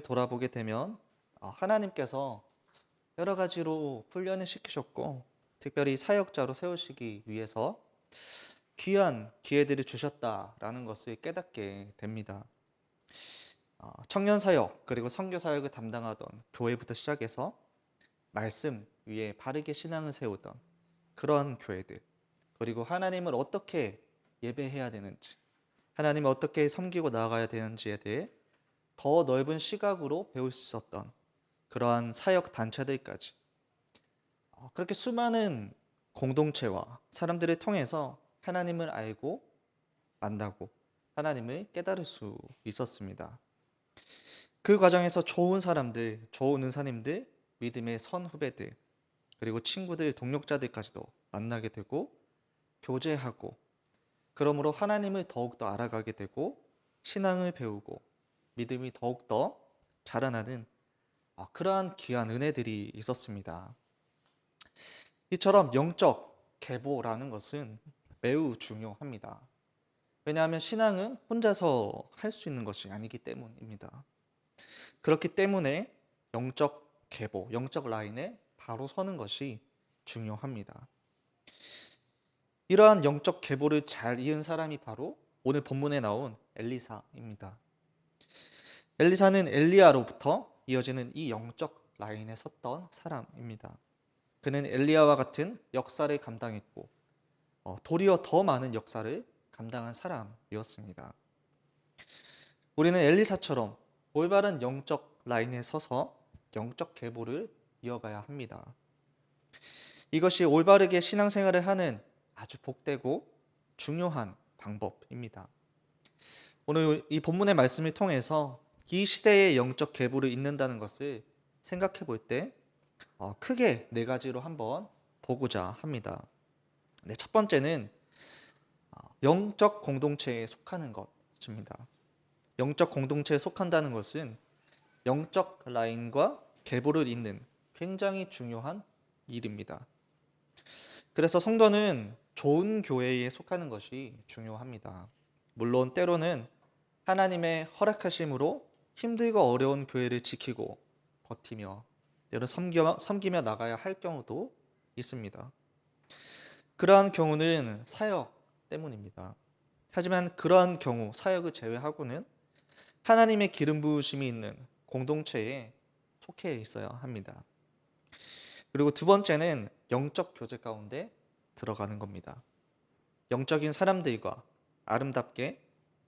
돌아보게 되면 하나님께서 여러 가지로 훈련을 시키셨고 특별히 사역자로 세우시기 위해서 귀한 기회들을 주셨다라는 것을 깨닫게 됩니다. 청년 사역 그리고 선교 사역을 담당하던 교회부터 시작해서 말씀 위에 바르게 신앙을 세우던 그런 교회들, 그리고 하나님을 어떻게 예배해야 되는지, 하나님을 어떻게 섬기고 나아가야 되는지에 대해 더 넓은 시각으로 배울 수 있었던 그러한 사역 단체들까지, 그렇게 수많은 공동체와 사람들을 통해서 하나님을 알고 만나고 하나님을 깨달을 수 있었습니다. 그 과정에서 좋은 사람들, 좋은 은사님들, 믿음의 선 후배들, 그리고 친구들, 동력자들까지도 만나게 되고 교제하고, 그러므로 하나님을 더욱더 알아가게 되고 신앙을 배우고 믿음이 더욱더 자라나는 그러한 귀한 은혜들이 있었습니다. 이처럼 영적 계보라는 것은 매우 중요합니다. 왜냐하면 신앙은 혼자서 할 수 있는 것이 아니기 때문입니다. 그렇기 때문에 영적 계보, 영적 라인에 바로 서는 것이 중요합니다. 이러한 영적 계보를 잘 이은 사람이 바로 오늘 본문에 나온 엘리사입니다. 엘리사는 엘리야로부터 이어지는 이 영적 라인에 섰던 사람입니다. 그는 엘리야와 같은 역사를 감당했고 도리어 더 많은 역사를 감당한 사람이었습니다. 우리는 엘리사처럼 올바른 영적 라인에 서서 영적 계보를 이어가야 합니다. 이것이 올바르게 신앙생활을 하는 아주 복되고 중요한 방법입니다. 오늘 이 본문의 말씀을 통해서 이 시대의 영적 계보를 잇는다는 것을 생각해 볼 때 크게 네 가지로 한번 보고자 합니다. 네, 첫 번째는 영적 공동체에 속하는 것입니다. 영적 공동체에 속한다는 것은 영적 라인과 계보를 잇는 굉장히 중요한 일입니다. 그래서 성도는 좋은 교회에 속하는 것이 중요합니다. 물론 때로는 하나님의 허락하심으로 힘들고 어려운 교회를 지키고 버티며 때로 섬기며 나가야 할 경우도 있습니다. 그러한 경우는 사역 때문입니다. 하지만 그러한 경우 사역을 제외하고는 하나님의 기름 부으심이 있는 공동체에 속해 있어야 합니다. 그리고 두 번째는 영적 교제 가운데 들어가는 겁니다. 영적인 사람들과 아름답게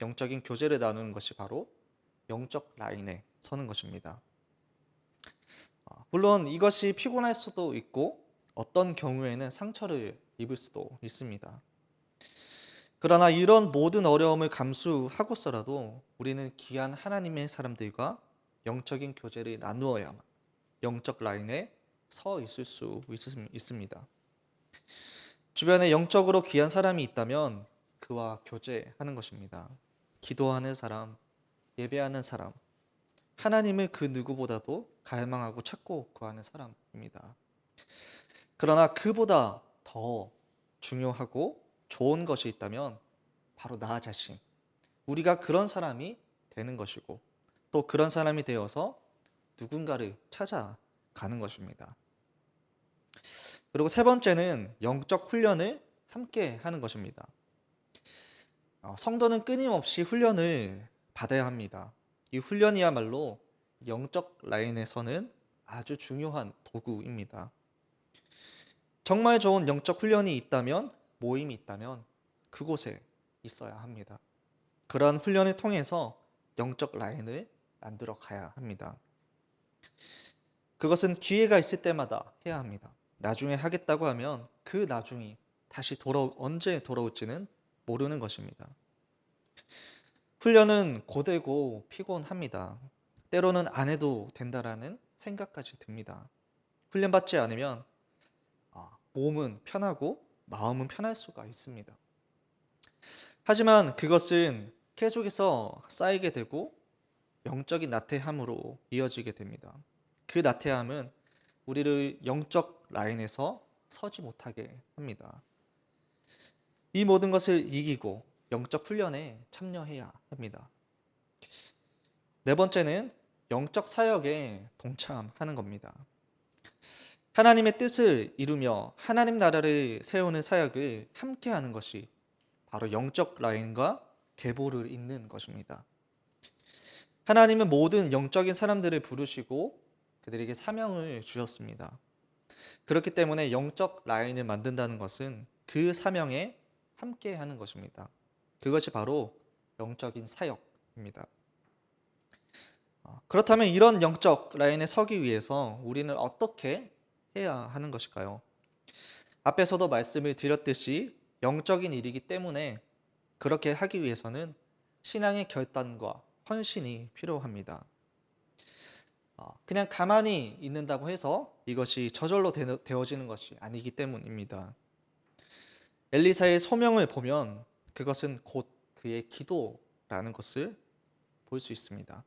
영적인 교제를 나누는 것이 바로 영적 라인에 서는 것입니다. 물론 이것이 피곤할 수도 있고 어떤 경우에는 상처를 입을 수도 있습니다. 그러나 이런 모든 어려움을 감수하고서라도 우리는 귀한 하나님의 사람들과 영적인 교제를 나누어야만 영적 라인에 서 있을 수 있습니다. 주변에 영적으로 귀한 사람이 있다면 그와 교제하는 것입니다. 기도하는 사람, 예배하는 사람, 하나님을 그 누구보다도 갈망하고 찾고 구하는 사람입니다. 그러나 그보다 더 중요하고 좋은 것이 있다면 바로 나 자신, 우리가 그런 사람이 되는 것이고 또 그런 사람이 되어서 누군가를 찾아가는 것입니다. 그리고 세 번째는 영적 훈련을 함께 하는 것입니다. 성도는 끊임없이 훈련을 받아야 합니다. 이 훈련이야말로 영적 라인에서는 아주 중요한 도구입니다. 정말 좋은 영적 훈련이 있다면, 모임이 있다면 그곳에 있어야 합니다. 그러한 훈련을 통해서 영적 라인을 만들어 가야 합니다. 그것은 기회가 있을 때마다 해야 합니다. 나중에 하겠다고 하면 그 나중이 다시 언제 돌아올지는 모르는 것입니다. 훈련은 고되고 피곤합니다. 때로는 안 해도 된다라는 생각까지 듭니다. 훈련받지 않으면 몸은 편하고 마음은 편할 수가 있습니다. 하지만 그것은 계속해서 쌓이게 되고 영적인 나태함으로 이어지게 됩니다. 그 나태함은 우리를 영적 라인에서 서지 못하게 합니다. 이 모든 것을 이기고 영적 훈련에 참여해야 합니다. 네 번째는 영적 사역에 동참하는 겁니다. 하나님의 뜻을 이루며 하나님 나라를 세우는 사역을 함께 하는 것이 바로 영적 라인과 계보를 잇는 것입니다. 하나님은 모든 영적인 사람들을 부르시고 그들에게 사명을 주셨습니다. 그렇기 때문에 영적 라인을 만든다는 것은 그 사명에 함께 하는 것입니다. 그것이 바로 영적인 사역입니다. 그렇다면 이런 영적 라인에 서기 위해서 우리는 어떻게 해야 하는 것일까요? 앞에서도 말씀을 드렸듯이 영적인 일이기 때문에 그렇게 하기 위해서는 신앙의 결단과 헌신이 필요합니다. 그냥 가만히 있는다고 해서 이것이 저절로 되어지는 것이 아니기 때문입니다. 엘리사의 소명을 보면 그것은 곧 그의 기도라는 것을 볼 수 있습니다.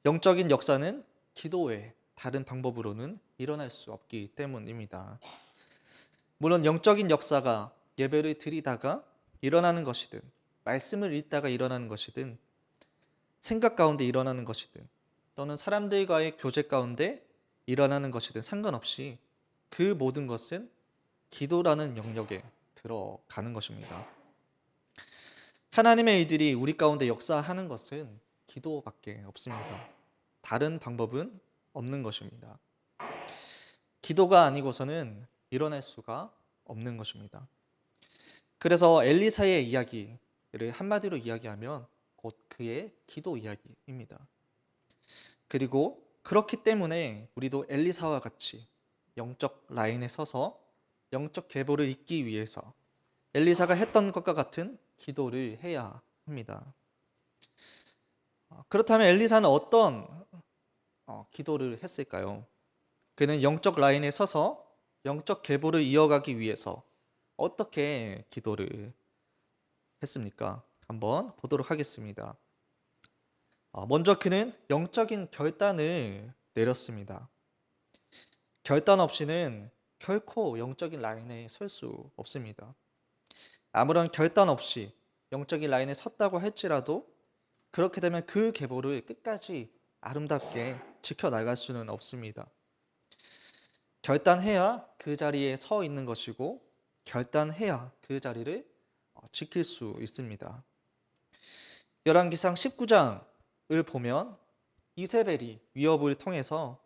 영적인 역사는 기도 외에 다른 방법으로는 일어날 수 없기 때문입니다. 물론 영적인 역사가 예배를 드리다가 일어나는 것이든 말씀을 읽다가 일어나는 것이든 생각 가운데 일어나는 것이든 또는 사람들과의 교제 가운데 일어나는 것이든 상관없이 그 모든 것은 기도라는 영역에 들어가는 것입니다. 하나님의 일들이 우리 가운데 역사하는 것은 기도밖에 없습니다. 다른 방법은 없는 것입니다. 기도가 아니고서는 일어날 수가 없는 것입니다. 그래서 엘리사의 이야기를 한마디로 이야기하면 곧 그의 기도 이야기입니다. 그리고 그렇기 때문에 우리도 엘리사와 같이 영적 라인에 서서 영적 계보를 잇기 위해서 엘리사가 했던 것과 같은 기도를 해야 합니다. 그렇다면 엘리사는 어떤 기도를 했을까요? 그는 영적 라인에 서서 영적 계보를 이어가기 위해서 어떻게 기도를 했습니까? 한번 보도록 하겠습니다. 먼저 그는 영적인 결단을 내렸습니다. 결단 없이는 결코 영적인 라인에 설 수 없습니다. 아무런 결단 없이 영적인 라인에 섰다고 할지라도 그렇게 되면 그 계보를 끝까지 아름답게 지켜나갈 수는 없습니다. 결단해야 그 자리에 서 있는 것이고 결단해야 그 자리를 지킬 수 있습니다. 열왕기상 19장을 보면 이세벨이 위협을 통해서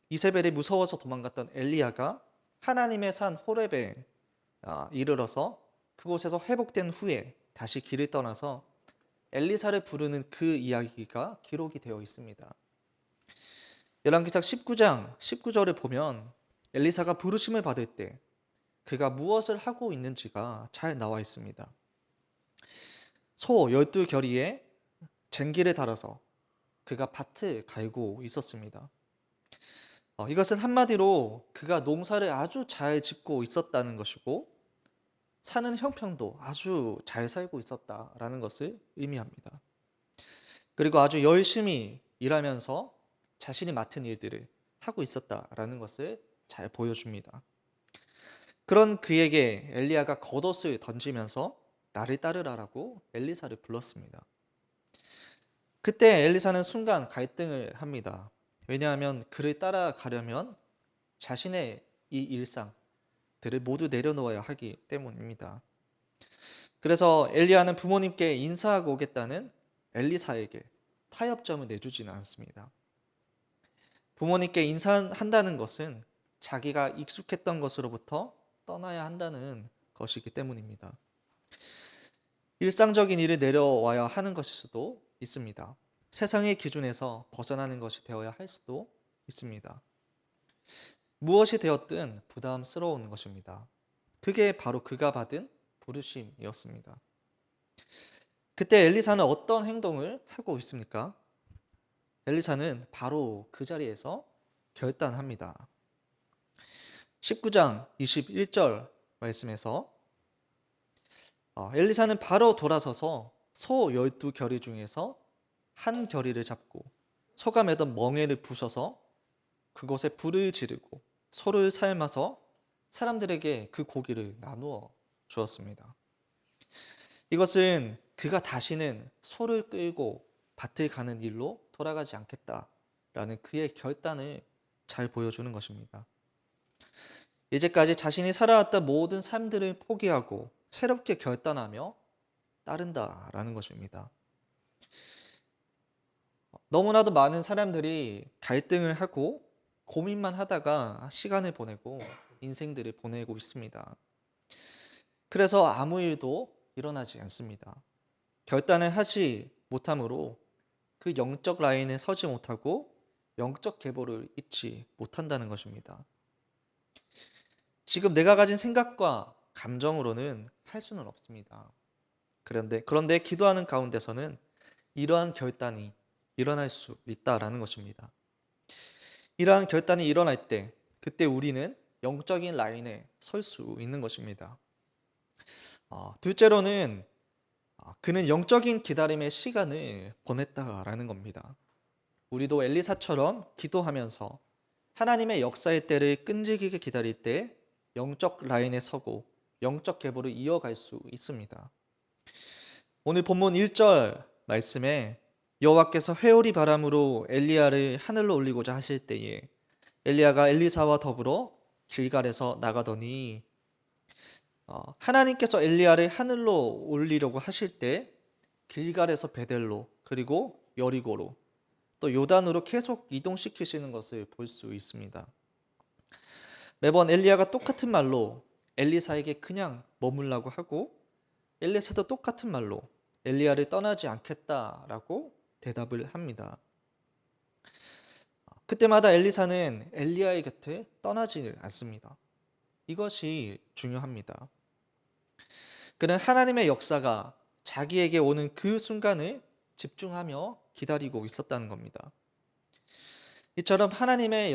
이세벨이 무서워서 도망갔던 엘리야가 하나님의 산 호렙에 이르러서 그곳에서 회복된 후에 다시 길을 떠나서 엘리사를 부르는 그 이야기가 기록이 되어 있습니다. 열왕기상 19장 19절을 보면 엘리사가 부르심을 받을 때 그가 무엇을 하고 있는지가 잘 나와 있습니다. 소 12결의에 쟁기를 달아서 그가 밭을 갈고 있었습니다. 이것은 한마디로 그가 농사를 아주 잘 짓고 있었다는 것이고 사는 형편도 아주 잘 살고 있었다라는 것을 의미합니다. 그리고 아주 열심히 일하면서 자신이 맡은 일들을 하고 있었다라는 것을 잘 보여줍니다. 그런 그에게 엘리야가 겉옷을 던지면서 나를 따르라라고 엘리사를 불렀습니다. 그때 엘리사는 순간 갈등을 합니다. 왜냐하면 그를 따라가려면 자신의 이 일상들을 모두 내려놓아야 하기 때문입니다. 그래서 엘리야는 부모님께 인사하고 오겠다는 엘리사에게 타협점을 내주지는 않습니다. 부모님께 인사한다는 것은 자기가 익숙했던 것으로부터 떠나야 한다는 것이기 때문입니다. 일상적인 일을 내려와야 하는 것일 수도 있습니다. 세상의 기준에서 벗어나는 것이 되어야 할 수도 있습니다. 무엇이 되었든 부담스러운 것입니다. 그게 바로 그가 받은 부르심이었습니다. 그때 엘리사는 어떤 행동을 하고 있습니까? 엘리사는 바로 그 자리에서 결단합니다. 19장 21절 말씀에서 엘리사는 바로 돌아서서 소 12결의 중에서 한 결의를 잡고 소가 매던 멍에를 부셔서 그곳에 불을 지르고 소를 삶아서 사람들에게 그 고기를 나누어 주었습니다. 이것은 그가 다시는 소를 끌고 밭을 가는 일로 돌아가지 않겠다라는 그의 결단을 잘 보여주는 것입니다. 이제까지 자신이 살아왔던 모든 삶들을 포기하고 새롭게 결단하며 따른다라는 것입니다. 너무나도 많은 사람들이 갈등을 하고 고민만 하다가 시간을 보내고 인생들을 보내고 있습니다. 그래서 아무 일도 일어나지 않습니다. 결단을 하지 못함으로 그 영적 라인에 서지 못하고 영적 계보를 잊지 못한다는 것입니다. 지금 내가 가진 생각과 감정으로는 할 수는 없습니다. 그런데 기도하는 가운데서는 이러한 결단이 일어날 수 있다라는 것입니다. 이러한 결단이 일어날 때 그때 우리는 영적인 라인에 설 수 있는 것입니다. 둘째로는 그는 영적인 기다림의 시간을 보냈다라는 겁니다. 우리도 엘리사처럼 기도하면서 하나님의 역사의 때를 끈질기게 기다릴 때 영적 라인에 서고 영적 계보를 이어갈 수 있습니다. 오늘 본문 1절 말씀에 여호와께서 회오리 바람으로 엘리야를 하늘로 올리고자 하실 때에 엘리야가 엘리사와 더불어 길갈에서 나가더니 하나님께서 엘리야를 하늘로 올리려고 하실 때 길갈에서 베델로 그리고 여리고로 또 요단으로 계속 이동시키시는 것을 볼 수 있습니다. 매번 엘리야가 똑같은 말로 엘리사에게 그냥 머물라고 하고 엘리사도 똑같은 말로 엘리야를 떠나지 않겠다라고 대답을 합니다. 그때마다 엘리사는 엘리야의 곁을 떠나지 않습니다. 이것이 중요합니다. 그는 하나님의 역사가 자기에게 오는 그 순간을 집중하며 기다리고 있었다는 겁니다. 이처럼 하나님의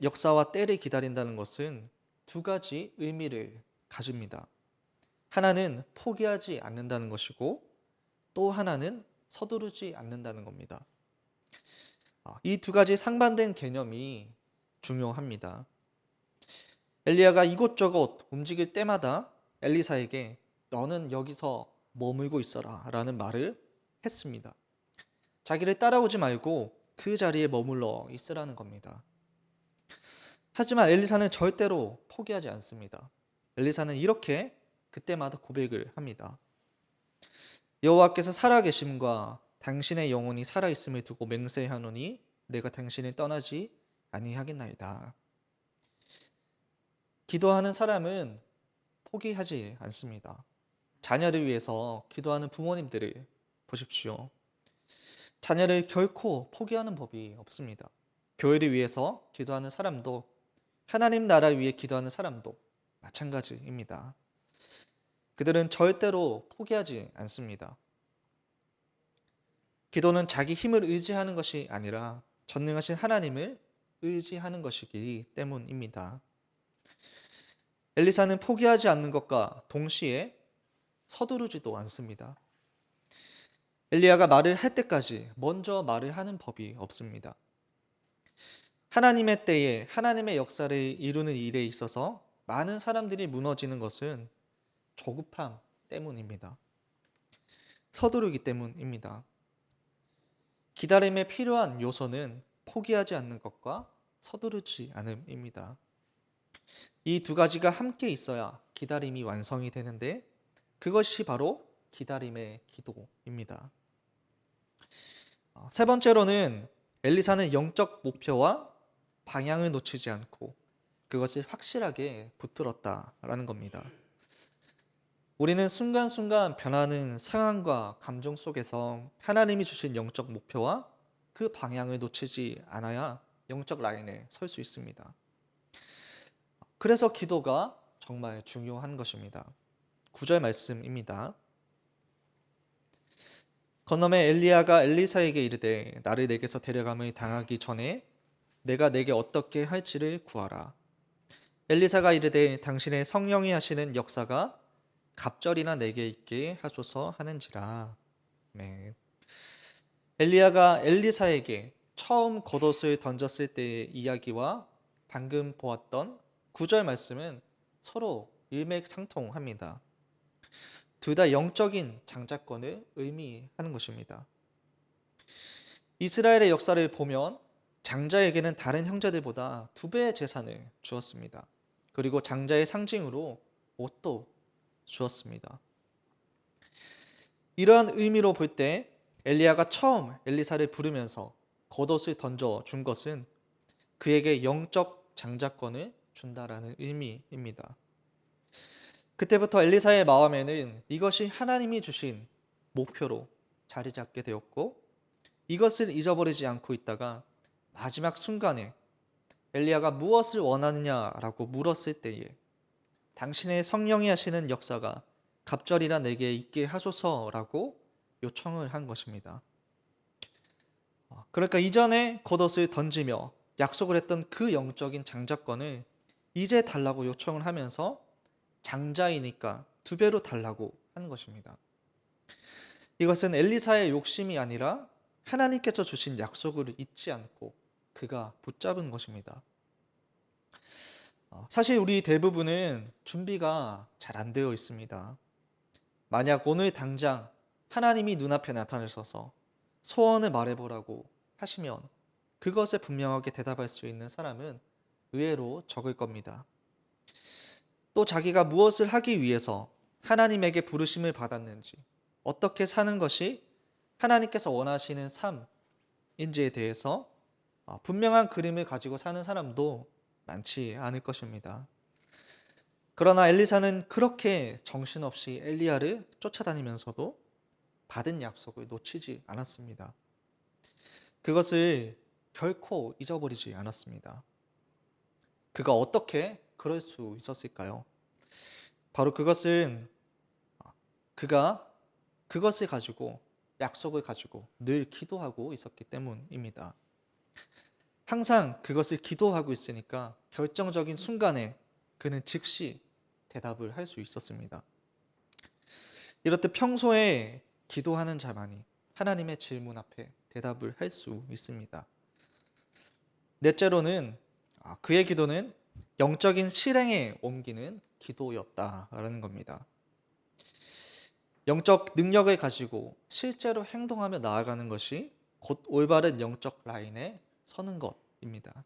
역사와 때를 기다린다는 것은 두 가지 의미를 가집니다. 하나는 포기하지 않는다는 것이고 또 하나는 서두르지 않는다는 겁니다. 이 두 가지 상반된 개념이 중요합니다. 엘리야가 이곳저곳 움직일 때마다 엘리사에게 너는 여기서 머물고 있어라 라는 말을 했습니다. 자기를 따라오지 말고 그 자리에 머물러 있으라는 겁니다. 하지만 엘리사는 절대로 포기하지 않습니다. 엘리사는 이렇게 그때마다 고백을 합니다. 여호와께서 살아계심과 당신의 영혼이 살아있음을 두고 맹세하노니 내가 당신을 떠나지 아니하겠나이다. 기도하는 사람은 포기하지 않습니다. 자녀를 위해서 기도하는 부모님들을 보십시오. 자녀를 결코 포기하는 법이 없습니다. 교회를 위해서 기도하는 사람도 하나님 나라를 위해 기도하는 사람도 마찬가지입니다. 그들은 절대로 포기하지 않습니다. 기도는 자기 힘을 의지하는 것이 아니라 전능하신 하나님을 의지하는 것이기 때문입니다. 엘리사는 포기하지 않는 것과 동시에 서두르지도 않습니다. 엘리야가 말을 할 때까지 먼저 말을 하는 법이 없습니다. 하나님의 때에 하나님의 역사를 이루는 일에 있어서 많은 사람들이 무너지는 것은 조급함 때문입니다. 서두르기 때문입니다. 기다림에 필요한 요소는 포기하지 않는 것과 서두르지 않음입니다. 이 두 가지가 함께 있어야 기다림이 완성이 되는데 그것이 바로 기다림의 기도입니다. 세 번째로는 엘리사는 영적 목표와 방향을 놓치지 않고 그것을 확실하게 붙들었다라는 겁니다. 우리는 순간순간 변하는 상황과 감정 속에서 하나님이 주신 영적 목표와 그 방향을 놓치지 않아야 영적 라인에 설 수 있습니다. 그래서 기도가 정말 중요한 것입니다. 9절 말씀입니다. 건너매 엘리야가 엘리사에게 이르되 나를 내게서 데려감을 당하기 전에 내가 내게 어떻게 할지를 구하라. 엘리사가 이르되 당신의 성령이 하시는 역사가 갑절이나 내게 있게 하소서 하는지라. 네. 엘리야가 엘리사에게 처음 겉옷을 던졌을 때의 이야기와 방금 보았던 9절 말씀은 서로 일맥상통합니다. 둘 다 영적인 장자권을 의미하는 것입니다. 이스라엘의 역사를 보면 장자에게는 다른 형제들보다 2배의 재산을 주었습니다. 그리고 장자의 상징으로 옷도 주었습니다. 이러한 의미로 볼 때 엘리야가 처음 엘리사를 부르면서 겉옷을 던져 준 것은 그에게 영적 장자권을 준다라는 의미입니다. 그때부터 엘리사의 마음에는 이것이 하나님이 주신 목표로 자리 잡게 되었고, 이것을 잊어버리지 않고 있다가 마지막 순간에 엘리야가 무엇을 원하느냐라고 물었을 때에 당신의 성령이 하시는 역사가 갑절이라 내게 있게 하소서라고 요청을 한 것입니다. 그러니까 이전에 겉옷을 던지며 약속을 했던 그 영적인 장자권을 이제 달라고 요청을 하면서 장자이니까 2배로 달라고 하는 것입니다. 이것은 엘리사의 욕심이 아니라 하나님께서 주신 약속을 잊지 않고 그가 붙잡은 것입니다. 사실 우리 대부분은 준비가 잘 안 되어 있습니다. 만약 오늘 당장 하나님이 눈앞에 나타나셔서 소원을 말해보라고 하시면 그것에 분명하게 대답할 수 있는 사람은 의외로 적을 겁니다. 또 자기가 무엇을 하기 위해서 하나님에게 부르심을 받았는지, 어떻게 사는 것이 하나님께서 원하시는 삶인지에 대해서 분명한 그림을 가지고 사는 사람도 많지 않을 것입니다. 그러나 엘리사는 그렇게 정신없이 엘리야를 쫓아다니면서도 받은 약속을 놓치지 않았습니다. 그것을 결코 잊어버리지 않았습니다. 그가 어떻게 그럴 수 있었을까요? 바로 그것은 그가 그것을 가지고, 약속을 가지고 늘 기도하고 있었기 때문입니다. 항상 그것을 기도하고 있으니까 결정적인 순간에 그는 즉시 대답을 할 수 있었습니다. 이렇듯 평소에 기도하는 자만이 하나님의 질문 앞에 대답을 할 수 있습니다. 넷째로는 그의 기도는 영적인 실행에 옮기는 기도였다라는 겁니다. 영적 능력을 가지고 실제로 행동하며 나아가는 것이 곧 올바른 영적 라인에 서는 것입니다.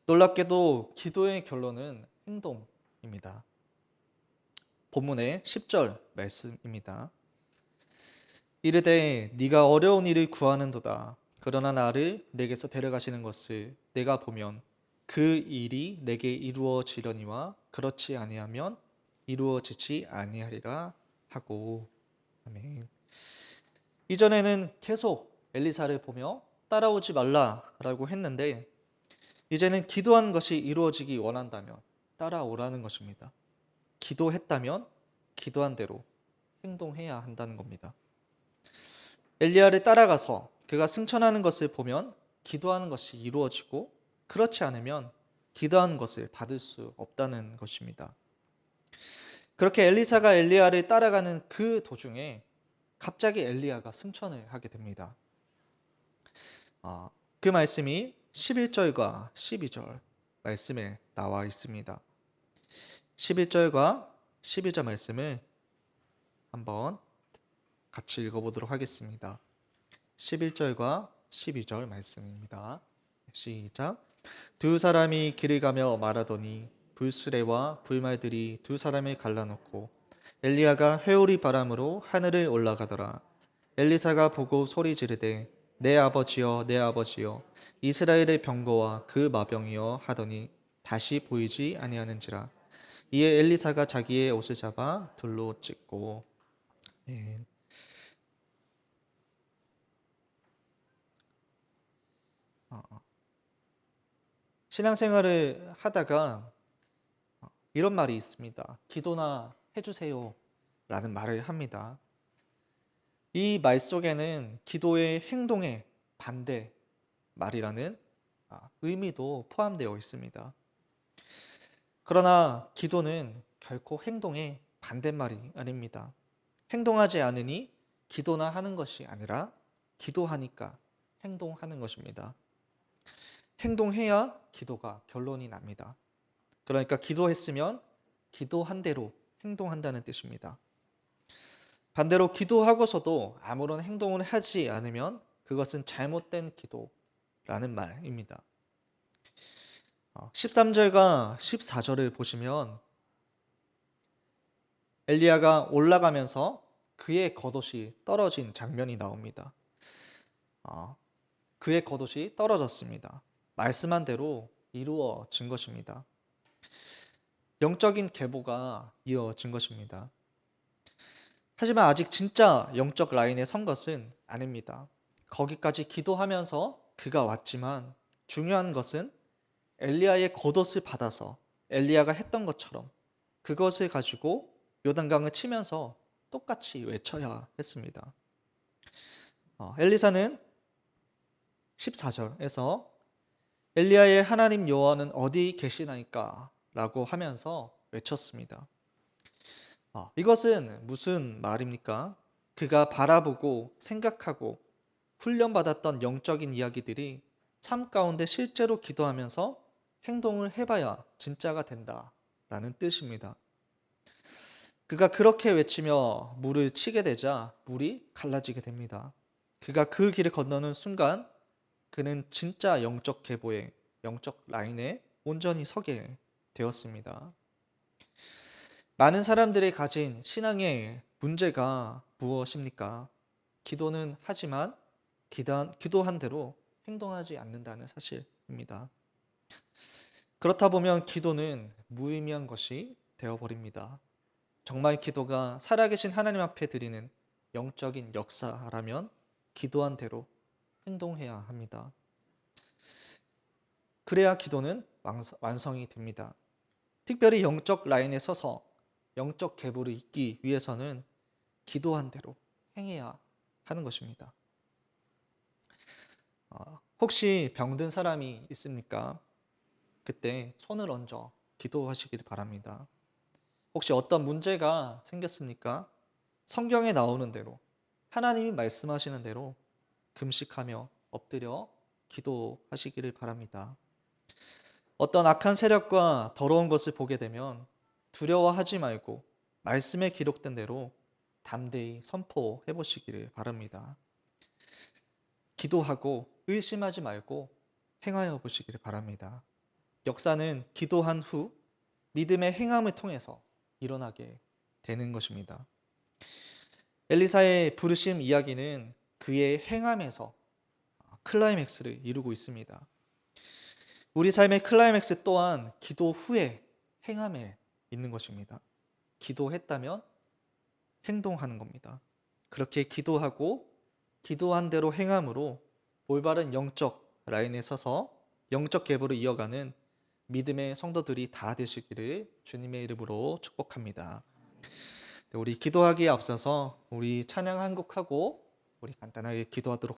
놀랍게도 기도의 결론은 행동입니다. 본문의 10절 말씀입니다. 이르되 네가 어려운 일을 구하는도다. 그러나 나를 내게서 데려가시는 것을 내가 보면 그 일이 내게 이루어지려니와 그렇지 아니하면 이루어지지 아니하리라 하고. 아멘. 이전에는 계속 엘리사를 보며 따라오지 말라라고 했는데 이제는 기도한 것이 이루어지기 원한다면 따라오라는 것입니다. 기도했다면 기도한 대로 행동해야 한다는 겁니다. 엘리야를 따라가서 그가 승천하는 것을 보면 기도하는 것이 이루어지고, 그렇지 않으면 기도한 것을 받을 수 없다는 것입니다. 그렇게 엘리사가 엘리야를 따라가는 그 도중에 갑자기 엘리야가 승천을 하게 됩니다. 그 말씀이 11절과 12절 말씀에 나와 있습니다. 11절과 12절 말씀을 한번 같이 읽어보도록 하겠습니다. 11절과 12절 말씀입니다. 시작. 두 사람이 길을 가며 말하더니 불수레와 불말들이 두 사람을 갈라놓고 엘리야가 회오리 바람으로 하늘을 올라가더라. 엘리사가 보고 소리 지르되 내 아버지여 내 아버지여 이스라엘의 병거와 그 마병이여 하더니 다시 보이지 아니하는지라. 이에 엘리사가 자기의 옷을 잡아 둘로 찢고. 신앙생활을 하다가 이런 말이 있습니다. 기도나 해주세요 라는 말을 합니다. 이 말 속에는 기도의 행동의 반대 말이라는 의미도 포함되어 있습니다. 그러나 기도는 결코 행동의 반대말이 아닙니다. 행동하지 않으니 기도나 하는 것이 아니라 기도하니까 행동하는 것입니다. 행동해야 기도가 결론이 납니다. 그러니까 기도했으면 기도한 대로 행동한다는 뜻입니다. 반대로 기도하고서도 아무런 행동을 하지 않으면 그것은 잘못된 기도라는 말입니다. 13절과 14절을 보시면 엘리야가 올라가면서 그의 겉옷이 떨어진 장면이 나옵니다. 그의 겉옷이 떨어졌습니다. 말씀한 대로 이루어진 것입니다. 영적인 계보가 이어진 것입니다. 하지만 아직 진짜 영적 라인에 선 것은 아닙니다. 거기까지 기도하면서 그가 왔지만 중요한 것은 엘리야의 겉옷을 받아서 엘리야가 했던 것처럼 그것을 가지고 요단강을 치면서 똑같이 외쳐야 했습니다. 엘리사는 14절에서 엘리야의 하나님 여호와는 어디 계시나이까? 라고 하면서 외쳤습니다. 이것은 무슨 말입니까? 그가 바라보고 생각하고 훈련받았던 영적인 이야기들이 삶 가운데 실제로 기도하면서 행동을 해봐야 진짜가 된다라는 뜻입니다. 그가 그렇게 외치며 물을 치게 되자 물이 갈라지게 됩니다. 그가 그 길을 건너는 순간 그는 진짜 영적 계보에, 영적 라인에 온전히 서게 되었습니다. 많은 사람들이 가진 신앙의 문제가 무엇입니까? 기도는 하지만 기도한 대로 행동하지 않는다는 사실입니다. 그렇다 보면 기도는 무의미한 것이 되어버립니다. 정말 기도가 살아계신 하나님 앞에 드리는 영적인 역사라면 기도한 대로 행동해야 합니다. 그래야 기도는 완성이 됩니다. 특별히 영적 라인에 서서 영적 계보를 잇기 위해서는 기도한 대로 행해야 하는 것입니다. 혹시 병든 사람이 있습니까? 그때 손을 얹어 기도하시길 바랍니다. 혹시 어떤 문제가 생겼습니까? 성경에 나오는 대로 하나님이 말씀하시는 대로 금식하며 엎드려 기도하시기를 바랍니다. 어떤 악한 세력과 더러운 것을 보게 되면 두려워하지 말고 말씀에 기록된 대로 담대히 선포해 보시기를 바랍니다. 기도하고 의심하지 말고 행하여 보시기를 바랍니다. 역사는 기도한 후 믿음의 행함을 통해서 일어나게 되는 것입니다. 엘리사의 부르심 이야기는 그의 행함에서 클라이맥스를 이루고 있습니다. 우리 삶의 클라이맥스 또한 기도 후에 행함에 있는 것입니다. 기도했다면 행동하는 겁니다. 그렇게 기도하고 기도한 대로 행함으로 올바른 영적 라인에 서서 영적 계보를 이어가는 믿음의 성도들이 다 되시기를 주님의 이름으로 축복합니다. 우리 기도하기에 앞서서 우리 찬양 한 곡하고 우리 간단하게 기도하도록